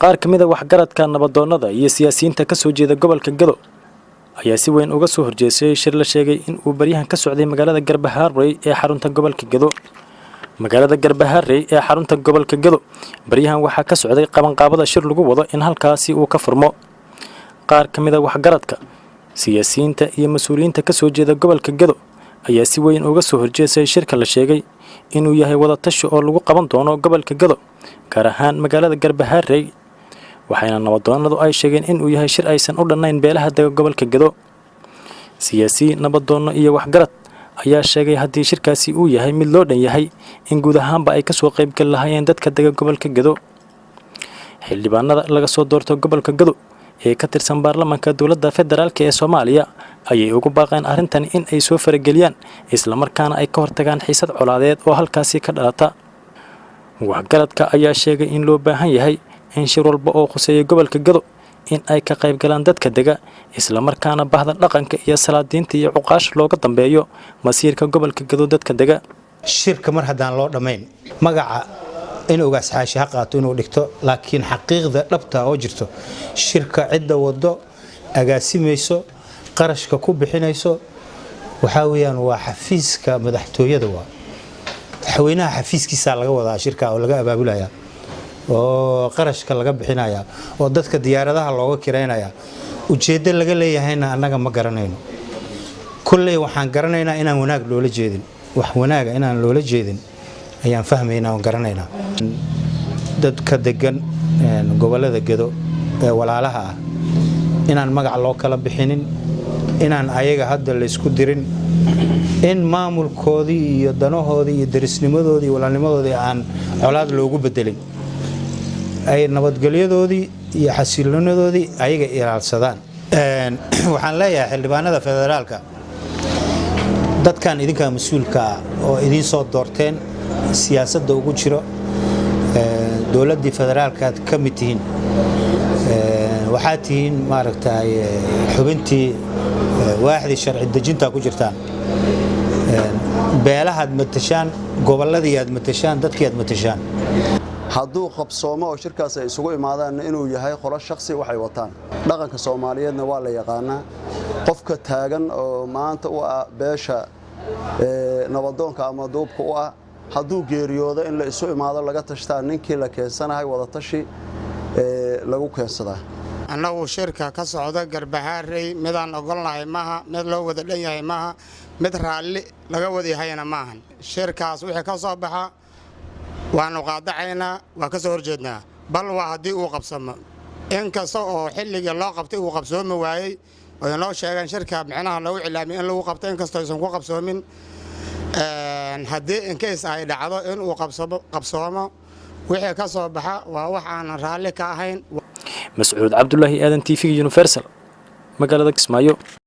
qaar kamid ah waxgaradka nabadoonnada iyo siyaasiyiinta ka soo jeeda gobolka Gado ayaa si weyn uga soo horjeestay shir la sheegay in uu baryahan ka socday magaalada Garbaharey ee xarunta gobolka Gado. magaalada Garbaharey ee xarunta gobolka Gado baryahan waxaa ka socday qabanqaabada shir lagu wado in halkaasi uu ka furmo. qaar kamid ah waxgaradka siyaasiyiinta iyo mas'uuliyiinta ka soo jeeda gobolka Gado ayaa si weyn uga soo horjeestay shirka la sheegay inuu yahay wada tashi oo lagu qaban doono gobolka Gado gaar ahaan magaalada Garbaharey. waxayna nabadoonnadu ay sheegeen in uu yahay shir aysan u dhanayn beelaha dega gobolka Gado. siyaasi nabadoonno iyo waxgarad ayaa sheegay haddii shirkaasi uu yahay mid loo dhan yahay in guud ahaanba ay ka soo qayb gal lahaayeen dadka dega gobolka Gado. xildhibaanada laga soo doorto gobolka Gado ee ka tirsan baarlamaanka dowladda federaalka ee Soomaaliya ayay ugu baaqeen arrintan in ay soo farageliyaan isla markaana ay ka hortagaan xiisad colaadeed oo halkaasi ka dhalata. waxgaradka ayaa sheegay in loo baahan yahay in shir walba oo khuseeya gobolka Gado in ay ka qayb galaan dadka dega isla markaana bahda dhaqanka iyo salaadiinta iyo cuqaash looga dambeeyo masiirka gobolka Gado dadka dega. shirka mar hadaan loo dhameyn magaca in uga saxaashi qaato inuu dhigto laakiin xaqiiqda dhabta oo jirto shirka cidda wado agaasimayso qarashka ku bixinayso waxa weeyaan waa xafiiska madaxtooyada madaxweynaha xafiiskiisa laga wadaa shirka oo laga abaabulaya oo qarashka laga bixinaya oo dadka diyaaradaha looga kireynaya ujeedada laga leeyahayna anaga ma garanayno kulley waxaan garanaynaa inaan wanaag loola jeedin wax wanaaga inaan loola jeedin ayaan fahmaynaa oo garanaynaa dadka degan gobolada Gado ee walaalaha ah inaan magac loo kala bixinin inaan ayaga hadda la isku dirin in maamulkoodii iyo danahoodii iyo darisnimadoodii iyo walaalnimadoodii aan colaad loogu bedelin ay nabadgelyadoodii iyo xasiiloonadoodii ayaga ilaalsadaan. waxaan leeyahay xildhibaanada federaalka dadkan idinka mas'uulka oo idin soo doorteen siyaasadda ugu jiro dawladda federaalka ka mid tihiin waxaa tihiin maaragtay xubintii waaxdi sharci dejinta ku jirtaan beelaha matashaan goboladii aad matashaan dadkii aad matashaan hadduu qabsoomo oo shirkaas ay isugu imaadaan inuu yahay qolo shakhsi waxay wataan dhaqanka Soomaaliyeedna waa la yaqaanaa qofka taagan oo maanta u ah beesha nabadoonka ama duubka u ah hadduu geeriyoodo in la isu imaado laga tashtaa ninkii la keensanahay wada tashi lagu keensadaa. annagu shirka ka socda Garbaharey midaan ogolnahay maaha mid loo wada dhan yahay maaha mid raalli laga wada yahayna maahan shirkaas wixii ka soo baxa waanu qaadacaynaa waa ka soo horjeednaa bal waa haddii uu qabsamo in kasta oo xilliga loo qabtay uu qabsoomi waayay oo noo sheegan shirka micnaha lagu cilaamay in lagu qabtay in kasta aysan ku qabsoomin haddii in case ay dhacdo in uu qabsoomo wixii ka soo baxa waa wax aan raalli ka ahayn. Mas'uud Cabdullaahi Aadan TV Universal magaalada Kismaayo.